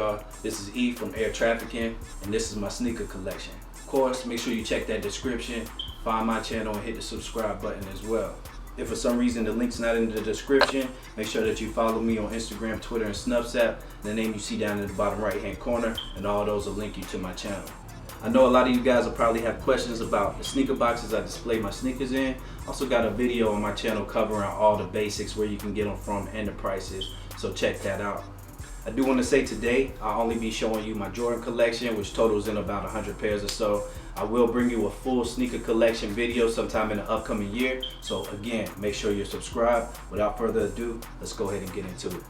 y'all? This is E from Trafficking, and this is my sneaker collection. Of course, make sure you check that description, find my channel, and hit the subscribe button as well. If for some reason the link's not in the description, make sure that you follow me on Instagram, Twitter, and Snapchat. The name you see down in the bottom right hand corner, and all those will link you to my channel. I know a lot of you guys will probably have questions about the sneaker boxes I display my sneakers in. Also got a video on my channel covering all the basics, where you can get them from, and the prices, so check that out. I do want to say today I'll only be showing you my Jordan collection, which totals in about 100 pairs or so. I will bring you a full sneaker collection video sometime in the upcoming year, so again, make sure you're subscribed. Without further ado, let's go ahead and get into it.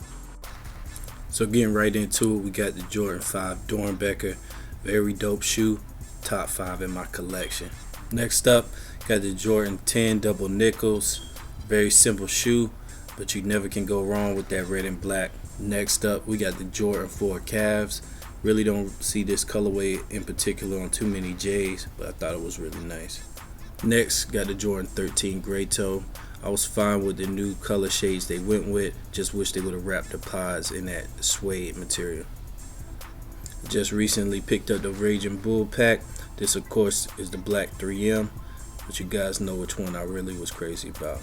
So getting right into it, we got the Jordan 5 Dornbecker. Very dope shoe, top 5 in my collection. Next up, got the Jordan 10 double nickels. Very simple shoe, but you never can go wrong with that red and black. Next up, we got the Jordan 4 calves. Really don't see this colorway in particular on too many J's, but I thought it was really nice. Next, got the Jordan 13 gray toe. I was fine with the new color shades they went with, just wish they would have wrapped the pods in that suede material. Just recently picked up the Raging Bull pack. This of course is the black 3M, but you guys know which one I really was crazy about.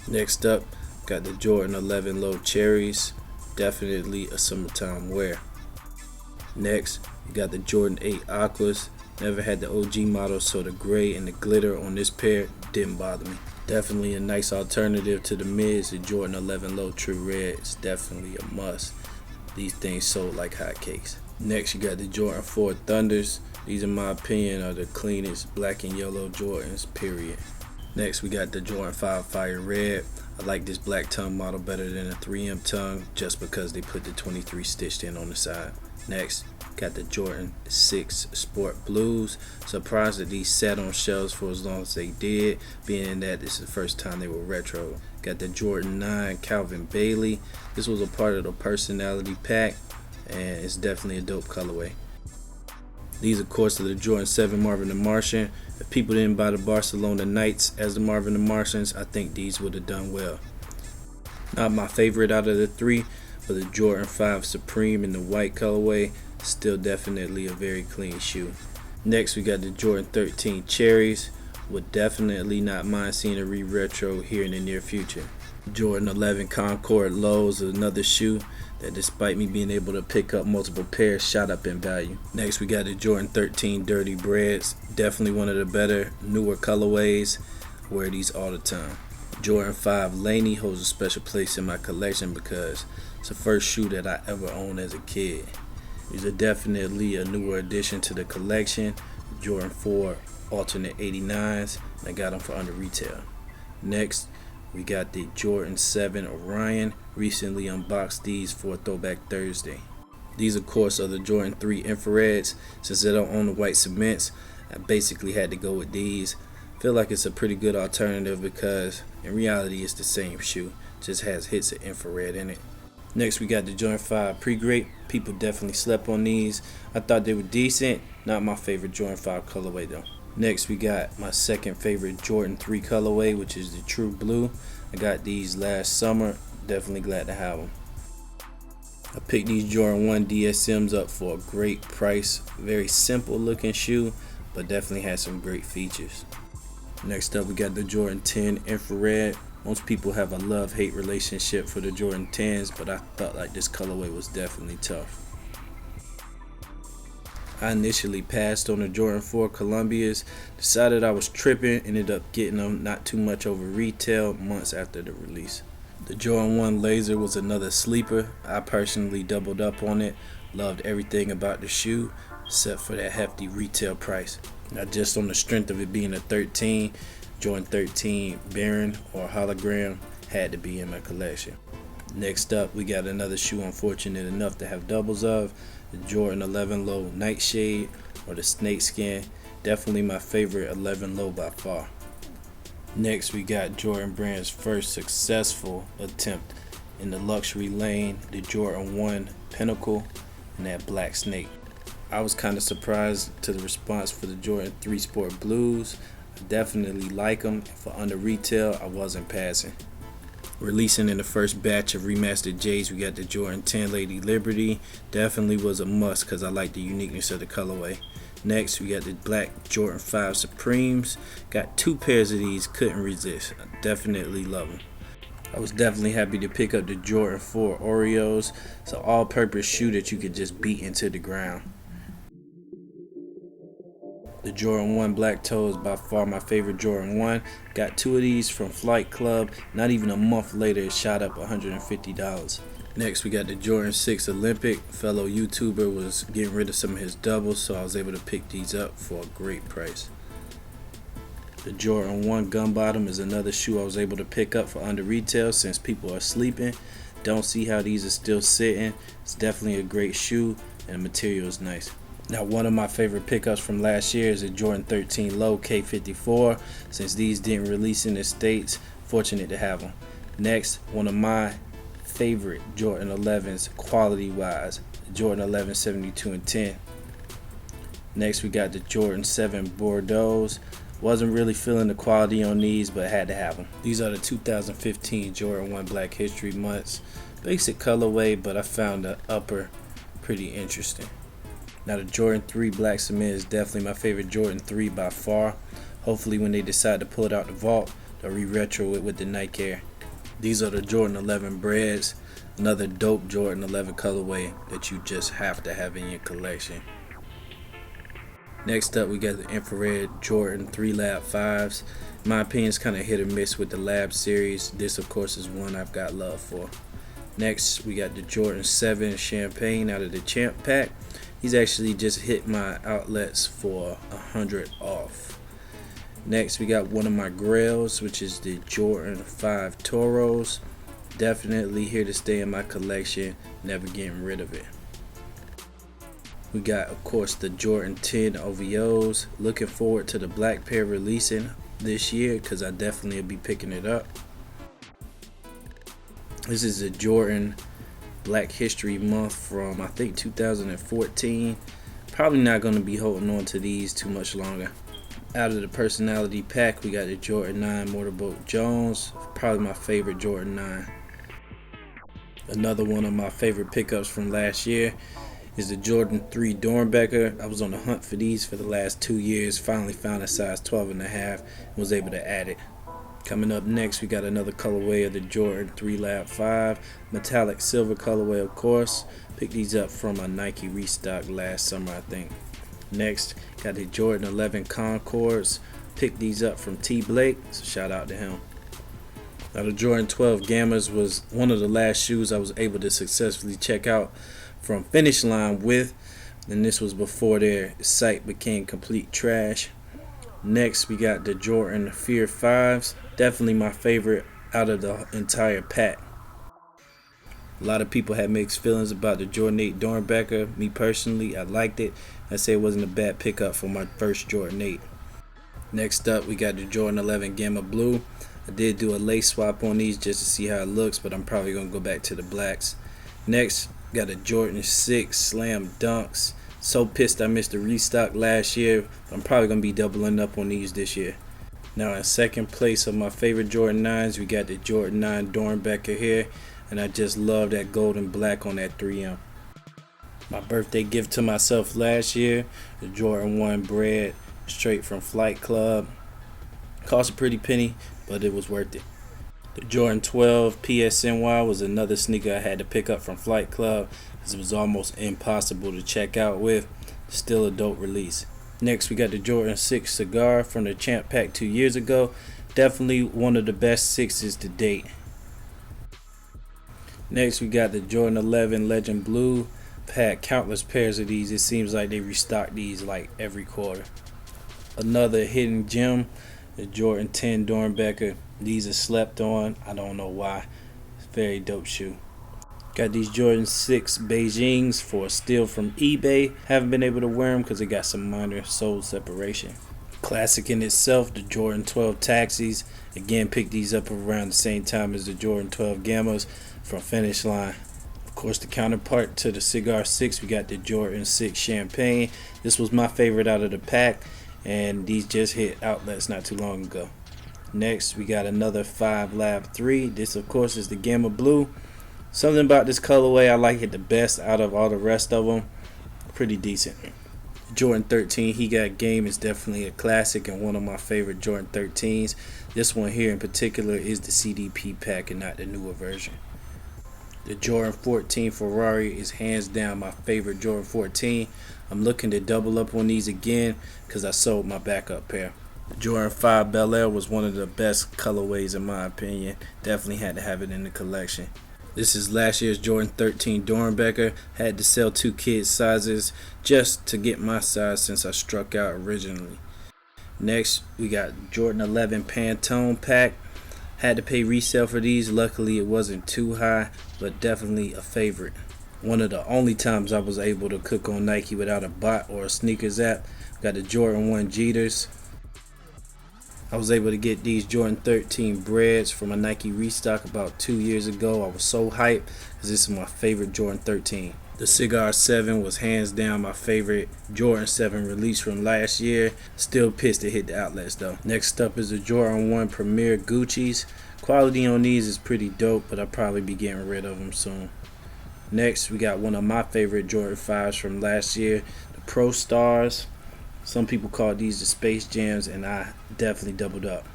Next up, got the Jordan 11 low cherries. Definitely a summertime wear. Next, we got the Jordan 8 aquas. Never had the OG model, so the gray and the glitter on this pair didn't bother me. Definitely a nice alternative to the mids. The Jordan 11 low true red is definitely a must. These things sold like hotcakes. Next, you got the Jordan 4 Thunders. These, in my opinion, are the cleanest black and yellow Jordans, period. Next, we got the Jordan 5 Fire Red. I like this black tongue model better than the 3M tongue, just because they put the 23 stitched in on the side. Next, got the Jordan 6 Sport Blues. Surprised that these sat on shelves for as long as they did, being that this is the first time they were retro. Got the Jordan 9 Calvin Bailey. This was a part of the personality pack, and it's definitely a dope colorway. These of course are the Jordan 7 Marvin the Martian. If people didn't buy the Barcelona Knights as the Marvin the Martians, I think these would have done well. Not my favorite out of the three, but the Jordan 5 Supreme in the white colorway, still definitely a very clean shoe. Next, we got the Jordan 13 Cherries. Would definitely not mind seeing a re-retro here in the near future. Jordan 11 Concord Lows is another shoe that, despite me being able to pick up multiple pairs, shot up in value. Next, we got the Jordan 13 Dirty Breads. Definitely one of the better, newer colorways. I wear these all the time. Jordan 5 Laney holds a special place in my collection because it's the first shoe that I ever owned as a kid. These are definitely a newer addition to the collection. Jordan 4 alternate 89s, and I got them for under retail. Next, we got the Jordan 7 Orion. Recently unboxed these for Throwback Thursday. These of course are the Jordan 3 Infrareds. Since I don't own the white cements, I basically had to go with these. Feel like it's a pretty good alternative because in reality it's the same shoe, just has hits of infrared in it. Next, we got the Jordan 5 Pre-Grape. People definitely slept on these. I thought they were decent. Not my favorite Jordan 5 colorway though. Next, we got my second favorite Jordan 3 colorway, which is the True Blue. I got these last summer. Definitely glad to have them. I picked these Jordan 1 DSMs up for a great price. Very simple looking shoe, but definitely has some great features. Next up, we got the Jordan 10 Infrared. Most people have a love-hate relationship for the Jordan 10s, but I thought like this colorway was definitely tough. I initially passed on the Jordan 4 Columbias, decided I was tripping, ended up getting them not too much over retail months after the release. The Jordan 1 Laser was another sleeper. I personally doubled up on it, loved everything about the shoe except for that hefty retail price. Not just on the strength of it being a 13, Jordan 13 Baron or Hologram had to be in my collection. Next up, we got another shoe I'm fortunate enough to have doubles of, the Jordan 11 Low Nightshade or the Snakeskin. Definitely my favorite 11 Low by far. Next, we got Jordan Brand's first successful attempt in the luxury lane, the Jordan 1 Pinnacle and that Black Snake. I was kind of surprised to the response for the Jordan 3 Sport Blues. I definitely like them. For under retail, I wasn't passing. Releasing in the first batch of remastered J's, we got the Jordan 10 Lady Liberty. Definitely was a must because I like the uniqueness of the colorway. Next, we got the black Jordan 5 Supremes. Got 2 pairs of these, couldn't resist. I definitely love them. I was definitely happy to pick up the Jordan 4 Oreos. It's an all-purpose shoe that you could just beat into the ground. The Jordan 1 Black Toe is by far my favorite Jordan 1. Got 2 of these from Flight Club. Not even a month later, it shot up $150. Next, we got the Jordan 6 Olympic. Fellow YouTuber was getting rid of some of his doubles, so I was able to pick these up for a great price. The Jordan 1 Gun Bottom is another shoe I was able to pick up for under retail since people are sleeping. Don't see how these are still sitting. It's definitely a great shoe and the material is nice. Now, one of my favorite pickups from last year is the Jordan 13 Low K54. Since these didn't release in the States, fortunate to have them. Next, one of my favorite Jordan 11s quality wise, the Jordan 11 72 and 10. Next, we got the Jordan 7 Bordeaux's. Wasn't really feeling the quality on these, but had to have them. These are the 2015 Jordan 1 Black History Months. Basic colorway, but I found the upper pretty interesting. Now, the Jordan 3 Black Cement is definitely my favorite Jordan 3 by far. Hopefully when they decide to pull it out the vault, they'll re-retro it with the Nike Air. These are the Jordan 11 Breads, another dope Jordan 11 colorway that you just have to have in your collection. Next up, we got the infrared Jordan 3 Lab 5s. In my opinion, it's kind of hit or miss with the Lab series. This, of course, is one I've got love for. Next, we got the Jordan 7 Champagne out of the Champ Pack. These actually just hit my outlets for 100 off. Next, we got one of my grails, which is the Jordan 5 Toros. Definitely here to stay in my collection, never getting rid of it. We got, of course, the Jordan 10 OVOs. Looking forward to the black pair releasing this year because I definitely will be picking it up. This is a Jordan Black History Month from, I think, 2014. Probably not going to be holding on to these too much longer. Out of the personality pack, we got the Jordan 9 Motorboat Jones. Probably my favorite Jordan 9. Another one of my favorite pickups from last year is the Jordan 3 Dornbecker. I was on the hunt for these for the last 2 years. Finally found a size 12.5 and was able to add it. Coming up next, we got another colorway of the Jordan 3 Lab 5. Metallic silver colorway, of course. Picked these up from a Nike restock last summer, I think. Next, got the Jordan 11 Concords. Picked these up from T. Blake, so shout out to him. Now, the Jordan 12 Gammas was one of the last shoes I was able to successfully check out from Finish Line with, and this was before their site became complete trash. Next, we got the Jordan Fear 5s. Definitely my favorite out of the entire pack. A lot of people had mixed feelings about the Jordan 8 Dornbecker. Me personally, I liked it. I say it wasn't a bad pickup for my first Jordan 8. Next up, we got the Jordan 11 Gamma Blue. I did do a lace swap on these just to see how it looks, but I'm probably going to go back to the blacks. Next, got a Jordan 6 Slam Dunks. So pissed I missed the restock last year. I'm probably going to be doubling up on these this year. Now, in second place of my favorite Jordan 9s, we got the Jordan 9 Dornbecker here. And I just love that gold and black on that 3M. My birthday gift to myself last year, the Jordan 1 Bread, straight from Flight Club. Cost a pretty penny, but it was worth it. The Jordan 12 PSNY was another sneaker I had to pick up from Flight Club because it was almost impossible to check out with. Still a dope release. Next, we got the Jordan 6 Cigar from the Champ Pack 2 years ago. Definitely one of the best 6s to date. Next, we got the Jordan 11 Legend Blue. I've had countless pairs of these. It seems like they restock these like every quarter. Another hidden gem, the Jordan 10 Dornbecker. These are slept on. I don't know why. It's a very dope shoe. Got these Jordan 6 Beijings for a steal from eBay. Haven't been able to wear them because it got some minor sole separation. Classic in itself, the Jordan 12 Taxis. Again, picked these up around the same time as the Jordan 12 Gammas from Finish Line. Of course, the counterpart to the Cigar 6, we got the Jordan 6 Champagne. This was my favorite out of the pack, and these just hit outlets not too long ago. Next, we got another 5 Lab 3. This, of course, is the Gamma Blue. Something about this colorway, I like it the best out of all the rest of them. Pretty decent. Jordan 13 He Got Game is definitely a classic and one of my favorite Jordan 13s. This one here in particular is the CDP pack and not the newer version. The Jordan 14 Ferrari is hands down my favorite Jordan 14. I'm looking to double up on these again because I sold my backup pair. The Jordan 5 Bel Air was one of the best colorways in my opinion. Definitely had to have it in the collection. This is last year's Jordan 13 Dornbecker. Had to sell 2 kids sizes just to get my size since I struck out originally. Next, we got Jordan 11 Pantone pack. Had to pay resale for these. Luckily, it wasn't too high, but definitely a favorite. One of the only times I was able to cook on Nike without a bot or a sneakers app. Got the Jordan 1 Jeters. I was able to get these Jordan 13 breads from a Nike restock about 2 years ago. I was so hyped because this is my favorite Jordan 13. The Cigar 7 was hands down my favorite Jordan 7 release from last year. Still pissed it hit the outlets though. Next up is the Jordan 1 Premier Gucci's. Quality on these is pretty dope, but I'll probably be getting rid of them soon. Next, we got one of my favorite Jordan 5s from last year, the Pro Stars. Some people call these the Space Jams, and I definitely doubled up.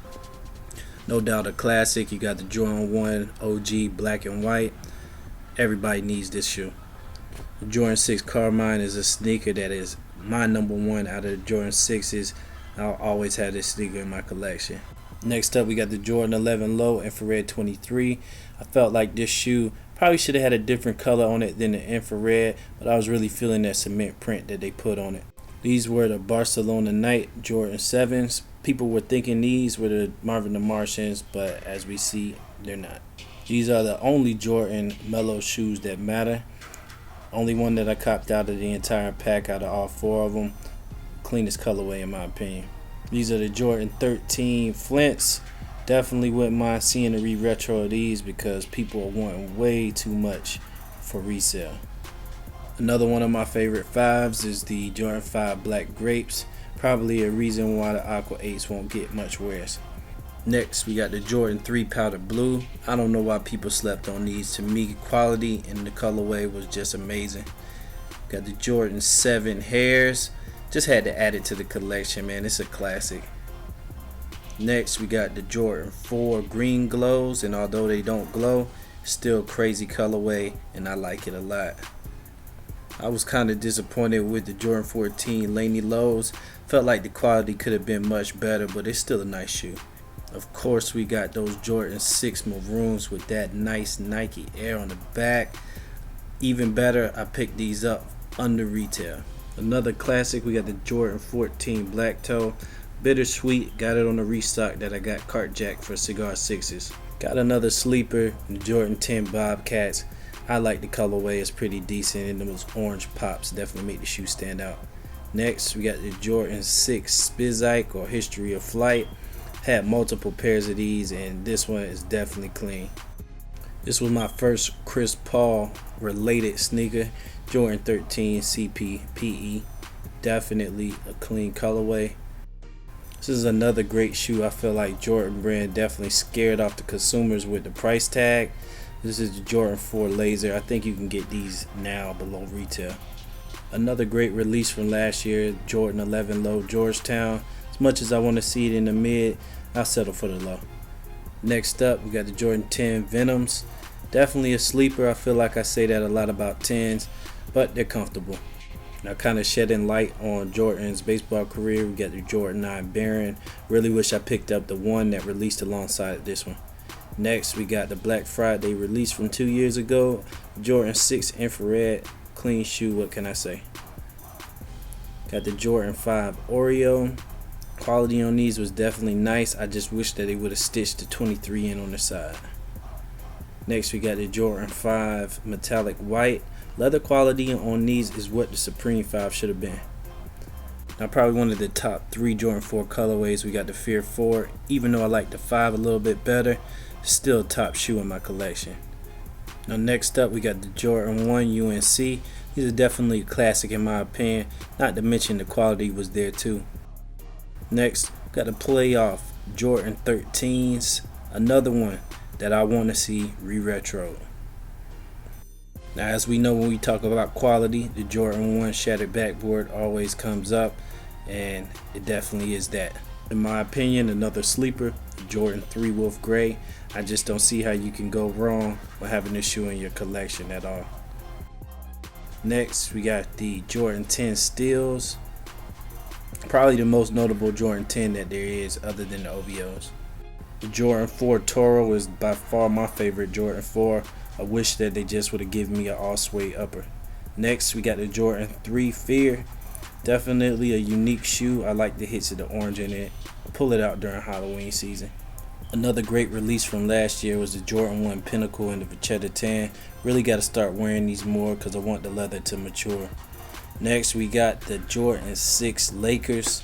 No doubt a classic. You got the Jordan 1 OG black and white. Everybody needs this shoe. The Jordan 6 Carmine is a sneaker that is my number one out of the Jordan 6s. I'll always have this sneaker in my collection. Next up, we got the Jordan 11 Low Infrared 23. I felt like this shoe probably should have had a different color on it than the infrared, but I was really feeling that cement print that they put on it. These were the Barcelona Night Jordan 7s. People were thinking these were the Marvin the Martians, but as we see, they're not. These are the only Jordan Mellow shoes that matter. Only one that I copped out of the entire pack out of all 4 of them. Cleanest colorway in my opinion. These are the Jordan 13 Flints. Definitely wouldn't mind seeing a re-retro of these because people are wanting way too much for resale. Another one of my favorite 5s is the Jordan 5 Black Grapes. Probably a reason why the Aqua 8s won't get much wears. Next, we got the Jordan 3 Powder Blue. I don't know why people slept on these. To me, quality and the colorway was just amazing. Got the Jordan 7 Hairs. Just had to add it to the collection, man. It's a classic. Next, we got the Jordan 4 Green Glows. And although they don't glow, still crazy colorway and I like it a lot. I was kind of disappointed with the Jordan 14 Laney Lows. Felt like the quality could have been much better, but it's still a nice shoe. Of course, we got those Jordan 6 Maroons with that nice Nike Air on the back. Even better, I picked these up under retail. Another classic, we got the Jordan 14 Black Toe. Bittersweet, got it on the restock that I got cart jack for Cigar 6s. Got another sleeper, the Jordan 10 Bobcats. I like the colorway, it's pretty decent, and those orange pops definitely make the shoe stand out. Next, we got the Jordan 6 Spizike or History of Flight. Had multiple pairs of these, and this one is definitely clean. This was my first Chris Paul related sneaker, Jordan 13 CP PE. Definitely a clean colorway. This is another great shoe. I feel like Jordan brand definitely scared off the consumers with the price tag. This is the Jordan 4 Laser. I think you can get these now below retail. Another great release from last year, Jordan 11 Low Georgetown. As much as I want to see it in the mid, I'll settle for the low. Next up, we got the Jordan 10 Venoms. Definitely a sleeper. I feel like I say that a lot about 10s, but they're comfortable. Now, kind of shedding light on Jordan's baseball career, we got the Jordan 9 Baron. Really wish I picked up the one that released alongside this one. Next, we got the Black Friday release from 2 years ago, Jordan 6 Infrared. Clean shoe, what can I say? Got the Jordan 5 Oreo. Quality on these was definitely nice. I just wish that they would have stitched the 23 in on the side. Next, we got the Jordan 5 Metallic White. Leather quality on these is what the Supreme 5 should have been. Now, probably one of the top 3 Jordan 4 colorways. We got the Fear 4. Even though I like the 5 a little bit better, still top shoe in my collection. Now, next up, we got the Jordan 1 UNC. These are definitely a classic in my opinion. Not to mention the quality was there too. Next, got a playoff Jordan 13s, another one that I want to see re-retro. Now, as we know, when we talk about quality, the Jordan 1 shattered backboard always comes up, and it definitely is that. In my opinion, another sleeper, Jordan 3 Wolf Gray. I just don't see how you can go wrong with having this shoe in your collection at all. Next, we got the Jordan 10 Steels. Probably the most notable Jordan 10 that there is other than the OVOs. The Jordan 4 Toro is by far my favorite Jordan 4. I wish that they just would have given me an all suede upper. Next, we got the Jordan 3 Fear. Definitely a unique shoe. I like the hits of the orange in it. I'll pull it out during Halloween season. Another great release from last year was the Jordan 1 Pinnacle in the Vachetta Tan. Really got to start wearing these more because I want the leather to mature. Next, we got the Jordan 6 Lakers.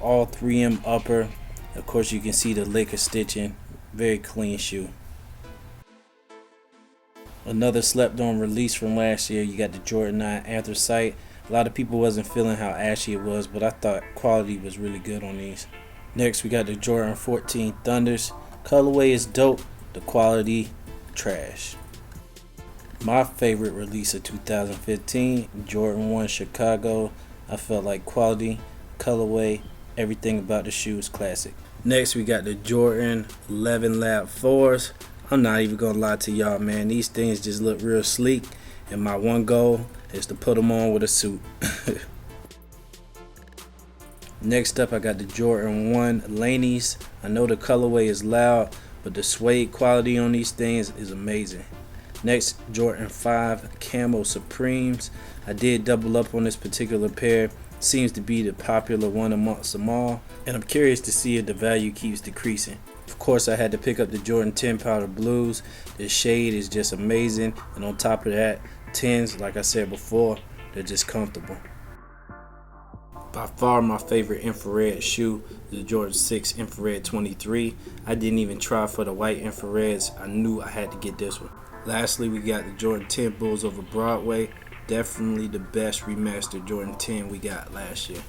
All 3M upper. Of course, you can see the Laker stitching. Very clean shoe. Another slept on release from last year, you got the Jordan 9 Anthracite. A lot of people wasn't feeling how ashy it was, but I thought quality was really good on these. Next, we got the Jordan 14 Thunders. Colorway is dope, the quality trash. My favorite release of 2015, Jordan 1 Chicago. I felt like quality, colorway, everything about the shoe is classic. Next, we got the Jordan 11 Lab 4s. I'm not even gonna lie to y'all, man. These things just look real sleek, and my one goal is to put them on with a suit. Next up, I got the Jordan 1 Laneys. I know the colorway is loud, but the suede quality on these things is amazing. Next, Jordan 5 Camo Supremes. I did double up on this particular pair. Seems to be the popular one amongst them all, and I'm curious to see if the value keeps decreasing. Of course, I had to pick up the Jordan 10 Powder Blues. The shade is just amazing, and on top of that, 10s, like I said before, they're just comfortable. By far my favorite infrared shoe is the Jordan 6 Infrared 23. I didn't even try for the white infrareds. I knew I had to get this one. Lastly, we got the Jordan 10 Bulls over Broadway. Definitely the best remastered Jordan 10 we got last year.